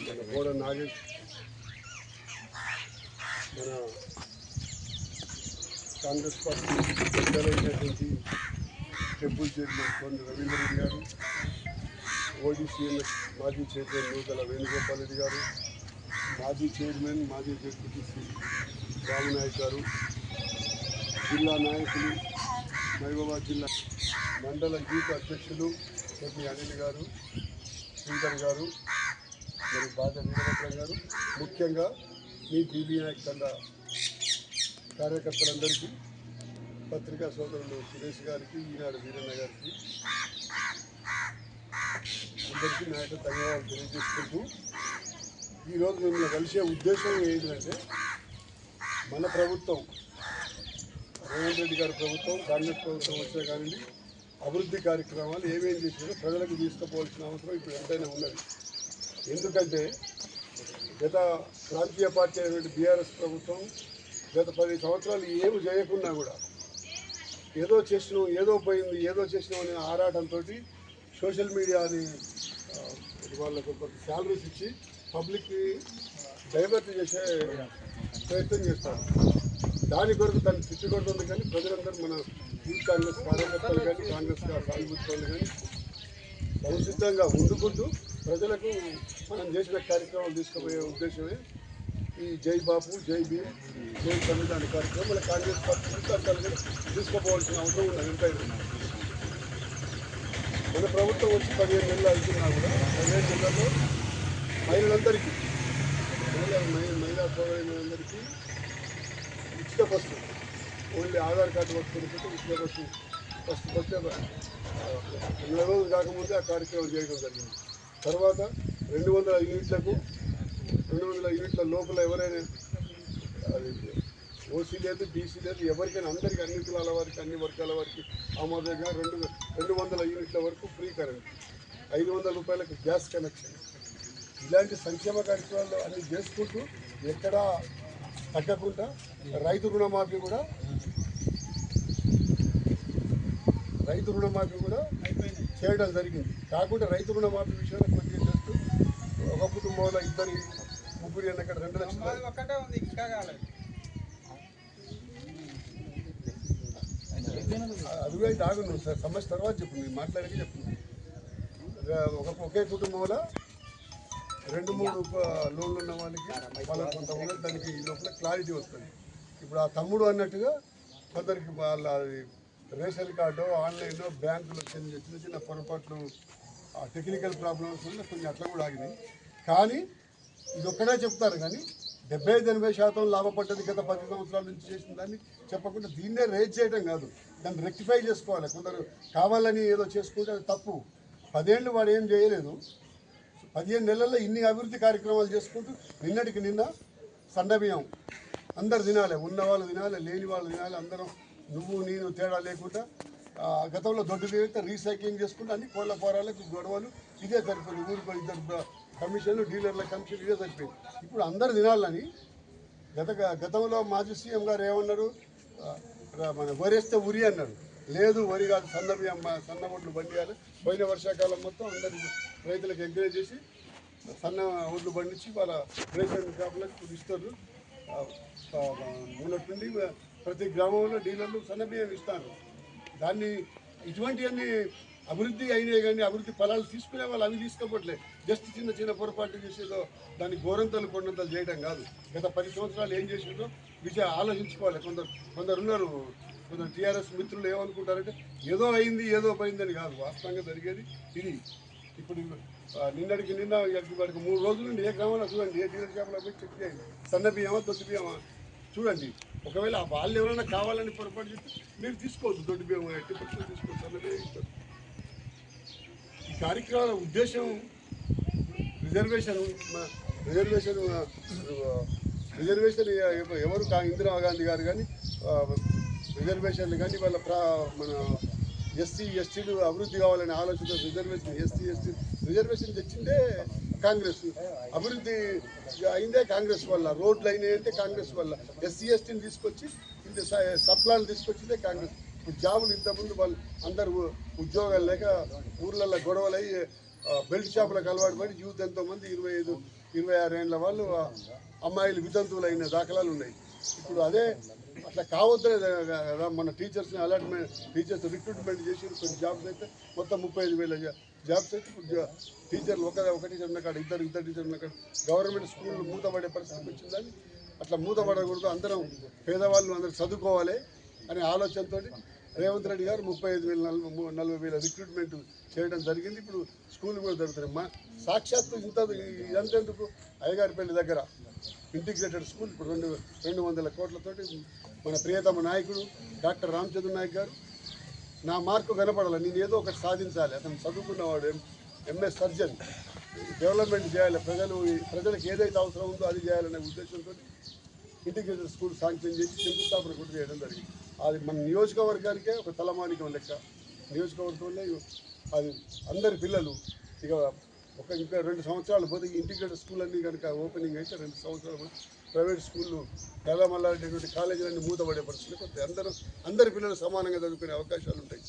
మన బోడ నాగేష్, మన Congress party పెద్దలైనటువంటి temple chairman కొండ రవీంద్ర రెడ్డి గారు, ఓడిసిఎంఎస్ మాజీ చైర్మన్ నూతల వేణుగోపాల్ రెడ్డి గారు, మాజీ చైర్మన్ మాజీ జెడ్పీటీసీ రామనాయక్ గారు, జిల్లా నాయకులు, మహబూబాబాద్ జిల్లా మండల యూత్ అధ్యక్షులు ఎంపీ అనిల్ గారు, శ్రీధర్ గారు, మరి బాట వీరభద్రం గారు, ముఖ్యంగా మీ బీబీ నాయక్ తండ కార్యకర్తలందరికీ, పత్రికా సోదరులు సురేష్ గారికి, ఈనాడు వీరన్న గారికి అందరికీ నా యొక్క ధన్యవాదాలు తెలియజేసుకుంటూ, ఈరోజు మిమ్మల్ని కలిసే ఉద్దేశం ఏంటంటే, మన ప్రభుత్వం రేవంత్ రెడ్డి గారి ప్రభుత్వం, కాంగ్రెస్ ప్రభుత్వం వచ్చే కానీ అభివృద్ధి కార్యక్రమాలు ఏమేం చేసినా ప్రజలకు తీసుకుపోవాల్సిన అవసరం ఇప్పుడు ఎంతైనా ఉన్నది. ఎందుకంటే గత ప్రాంతీయ పార్టీ అయినటువంటి బీఆర్ఎస్ ప్రభుత్వం గత 10 సంవత్సరాలు ఏమి చేయకున్నా కూడా ఏదో చేసినాం, ఏదో పోయింది, ఏదో చేసినాం అనే ఆరాటంతో సోషల్ మీడియాని వాళ్ళకు కొంత శాలరీస్ ఇచ్చి పబ్లిక్ని డైవర్ట్ చేసే ప్రయత్నం చేస్తారు. దాని కొరకు దాన్ని తిట్టుకొడుతుంది. కానీ ప్రజలందరూ మన యూత్ కాంగ్రెస్ కార్యకర్తలు కానీ కాంగ్రెస్ సానుభూతులు కానీ సంసిద్ధంగా ఉండుకుంటూ ప్రజలకు మనం చేసిన కార్యక్రమాలు తీసుకుపోయే ఉద్దేశమే ఈ జై బాపు, జై భీమ్, జై సంవిధాన కార్యక్రమం మన కాంగ్రెస్ పార్టీ అసలు తీసుకుపోవాల్సిన అవసరం ఉన్నది. ఎంతైనా మన ప్రభుత్వం వచ్చి 15 నెలలు అవుతున్నా కూడా 15 నెలల్లో మహిళలందరికీ మహిళా సోదరులందరికీ ఉచిత బస్సు, ఓన్లీ ఆధార్ కార్డు పట్టుకుని ఉచిత బస్సు ఫస్ట్ 2 రోజులు కాకముందే ఆ కార్యక్రమం చేయడం జరిగింది. తర్వాత 200 యూనిట్ల లోపల ఎవరైనా అది ఓసీ లేదు, బీసీ లేదు, ఎవరికైనా అందరికీ అన్ని కులాల వారికి అన్ని వర్గాల వారికి ఆమోదంగా 200 యూనిట్ల వరకు ఫ్రీ కరెంట్, 500 రూపాయలకు గ్యాస్ కనెక్షన్, ఇలాంటి సంక్షేమ కార్యక్రమాలు అన్ని చేసుకుంటూ ఎక్కడా తగ్గకుండా రైతు రుణమాఫీ కూడా చేయడం జరిగింది. కాకుండా రైతు రుణమాఫీ విషయంలో కొంచెం చేస్తూ ఒక కుటుంబంలో 2 ముగ్గురు అక్కడ 2 లక్షలు అది కూడా ఆగును సార్, సమస్య తర్వాత చెప్పింది మాట్లాడాక చెప్తుంది. ఒకే కుటుంబంలో 2-3 లోన్లు ఉన్న వాళ్ళకి వాళ్ళకి కొంత ఉన్నది, దానికి ఈ లోపల క్లారిటీ వస్తుంది. ఇప్పుడు ఆ తమ్ముడు అన్నట్టుగా కొందరికి వాళ్ళ రేషన్ కార్డు, ఆన్లైన్లో బ్యాంకులో చిన్న చిన్న పొరపాట్లు, టెక్నికల్ ప్రాబ్లమ్స్ వల్ల కొంచెం అట్లా కూడా ఆగినాయి. కానీ ఇది ఒక్కడే చెప్తారు, కానీ 70-80% లాభపడ్డది గత 10 సంవత్సరాల నుంచి చేసిన దాన్ని చెప్పకుండా దీన్నే రేజ్ చేయడం కాదు, దాన్ని రెక్టిఫై చేసుకోవాలి. కొందరు కావాలని ఏదో చేసుకుంటే అది తప్పు. 10 ఏళ్ళు వాడు ఏం చేయలేదు, 15 నెలల్లో ఇన్ని అభివృద్ధి కార్యక్రమాలు చేసుకుంటూ నిన్నటికి నిన్న సన్నబియ్యం అందరు తినాలి, ఉన్నవాళ్ళు తినాలి, లేని వాళ్ళు తినాలి, అందరం నువ్వు నేను తేడా లేకుండా. గతంలో దొడ్డు బియ్యం రీసైక్లింగ్ చేసుకుంటూ అన్ని కోళ్ళ పోరాలకు గొడవలు ఇదే సరిపోయింది. ఊరికి 2 కమిషన్లు, డీలర్ల కమిషన్ ఇదే సరిపోయింది. ఇప్పుడు అందరు తినాలని గతంలో మాజీ సీఎం గారు ఏమన్నారు, మన వరేస్తే ఉరి అన్నారు. లేదు, వరి కాదు, సన్న ఒడ్లు బండియాలి. పోయిన వర్షాకాలం మొత్తం అందరి రైతులకు ఎంకరేజ్ చేసి సన్న ఒడ్లు బండించి వాళ్ళ రేషన్ షాపులకు ఇస్తారు. మొన్నటి నుండి ప్రతి గ్రామంలో డీలర్లు సన్నబియ్యం ఇస్తారు. దాన్ని ఇటువంటివన్నీ అభివృద్ధి అయినాయి, కానీ అభివృద్ధి ఫలాలు తీసుకునే వాళ్ళు అవి తీసుకోవట్లేదు. జస్ట్ చిన్న చిన్న పొరపాటు చేసేదో దాన్ని గోరంతలు కొండంతలు చేయడం కాదు. గత 10 సంవత్సరాలు ఏం చేసిందో విషయం ఆలోచించుకోవాలి. కొందరు ఉన్నారు, కొందరు టీఆర్ఎస్ మిత్రులు ఏమనుకుంటారంటే ఏదో అయింది ఏదో పోయిందని కాదు, వాస్తవంగా జరిగేది ఇది. ఇప్పుడు నిన్నటికి నిన్న వాడికి 3 రోజుల నుండి ఏ గ్రామంలో చూడండి, ఏ డీలర్ షాప్లో పోయి చెక్ చేయండి, సన్న బియ్యమా దొడ్డు బియ్యమా చూడండి. ఒకవేళ వాళ్ళు ఎవరైనా కావాలని పొరపాటు చెప్తే మీరు తీసుకోవద్దు, దొడ్డు బియ్యం 80% తీసుకోవద్దు, సన్న బియ్యం ఇస్తారు. ఈ కార్యక్రమాల ఉద్దేశం రిజర్వేషన్ ఎవరు ఇందిరాగాంధీ గారు కానీ రిజర్వేషన్లు కానీ వాళ్ళ మన ఎస్సీ ఎస్టీలు అభివృద్ధి కావాలనే ఆలోచన రిజర్వేషన్ తెచ్చిందే కాంగ్రెస్, అభివృద్ధి అయిందే కాంగ్రెస్ వల్ల, రోడ్లు అయినాయి అంటే కాంగ్రెస్ వల్ల, ఎస్సీ ఎస్టీని తీసుకొచ్చి ఇంత సప్లాలు తీసుకొచ్చిందే కాంగ్రెస్. ఇప్పుడు జాబులు ఇంతకుముందు వాళ్ళు అందరూ ఉద్యోగాలు లేక ఊర్లలో గొడవలు అయ్యి బెల్ట్ షాపులకు అలవాటు పడి యూత్ ఎంతోమంది 25, 26 ఏళ్ళ వాళ్ళు అమ్మాయిలు వితంతువులైన దాఖలాలు ఉన్నాయి. ఇప్పుడు అదే అట్లా కావద్దని మన టీచర్స్ని అలాట్మెంట్ టీచర్స్ రిక్రూట్మెంట్ చేసి కొన్ని జాబ్స్ అయితే మొత్తం 35,000 జాబ్స్ అయితే ఇప్పుడు టీచర్లు ఒక టీచర్ ఉన్న కాడ ఇద్దరు టీచర్లు ఉన్న కాడ గవర్నమెంట్ స్కూళ్ళు మూతపడే పరిస్థితికి వచ్చిందని అట్లా మూతపడకూడదు, అందరం పేదవాళ్ళు అందరూ చదువుకోవాలి అనే ఆలోచనతో రేవంత్ రెడ్డి గారు 35,000 రిక్రూట్మెంట్ చేయడం జరిగింది. ఇప్పుడు స్కూల్ కూడా జరుగుతున్నాయి. సాక్షాత్తు ఇదంతెందుకు అయ్యగారిపల్లి దగ్గర ఇంటిగ్రేటెడ్ స్కూల్ ఇప్పుడు 200 కోట్లతోటి మన ప్రియతమ నాయకుడు డాక్టర్ రామచంద్ర నాయక్ గారు నా మార్కు కనపడాలి, నేను ఏదో ఒకటి సాధించాలి, అతను చదువుకున్నవాడు ఎంఎస్ సర్జన్, డెవలప్మెంట్ చేయాలి, ప్రజలకు ఏదైతే అవసరం ఉందో అది చేయాలనే ఉద్దేశంతో ఇంటిగ్రేటెడ్ స్కూల్ శాంక్షన్ చేసి శంకుస్థాపన కూడా చేయడం జరిగింది. అది మన నియోజకవర్గానికే ఒక తలమానికం లెక్క. నియోజకవర్గంలో అది అందరి పిల్లలు ఇక ఇంకా 2 సంవత్సరాలు పోతే ఇంటిగ్రేటెడ్ స్కూల్ అన్నీ కనుక ఓపెనింగ్ అయితే 2 సంవత్సరాలు ప్రైవేట్ స్కూళ్ళు తెల్లమల్లాడేటువంటి కాలేజీలన్నీ మూతపడే పరిస్థితులు వస్తాయి. అందరి పిల్లలు సమానంగా చదువుకునే అవకాశాలు ఉంటాయి.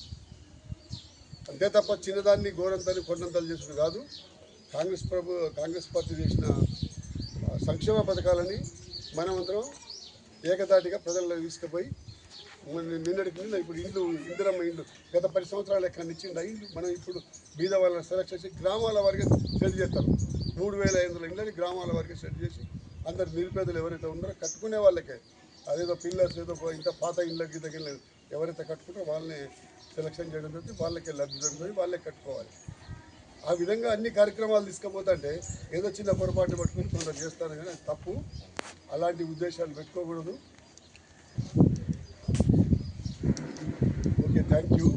అంతే తప్ప చిన్నదాన్ని గోరంతని కొండంతలు చేసుడు కాదు. కాంగ్రెస్ పార్టీ చేసిన సంక్షేమ పథకాలని మనమందరం ఏకదాటిగా ప్రజల్లో తీసుకుపోయి నిన్నటికి ఇప్పుడు ఇందిరమ్మ ఇండ్లు గత 10 సంవత్సరాలు ఎక్కడ ఇచ్చిండు ఇండ్లు మనం ఇప్పుడు బీద వాళ్ళని సెలెక్ట్ చేసి గ్రామాల వారికి సెట్ చేస్తాం. 3,500 ఇండ్లని గ్రామాల వారికి సెట్ చేసి అందరు నిరుపేదలు ఎవరైతే ఉన్నారో కట్టుకునే వాళ్ళకే అదేదో పిల్లర్స్ ఏదో ఇంత పాత ఇళ్ళకి దగ్గర ఎవరైతే కట్టుకుంటారో వాళ్ళని సెలక్షన్ చేయడం జరిగింది, వాళ్ళకే లబ్ధి జరుగుతుంది, వాళ్ళే కట్టుకోవాలి. ఆ విధంగా అన్ని కార్యక్రమాలు తీసుకుపోతుంటే ఏదో చిన్న పొరపాటు పట్టుకుని కొందరు చేస్తారు కానీ అది తప్పు. అలాంటి ఉద్దేశాలు పెట్టుకోకూడదు. Okay, thank you.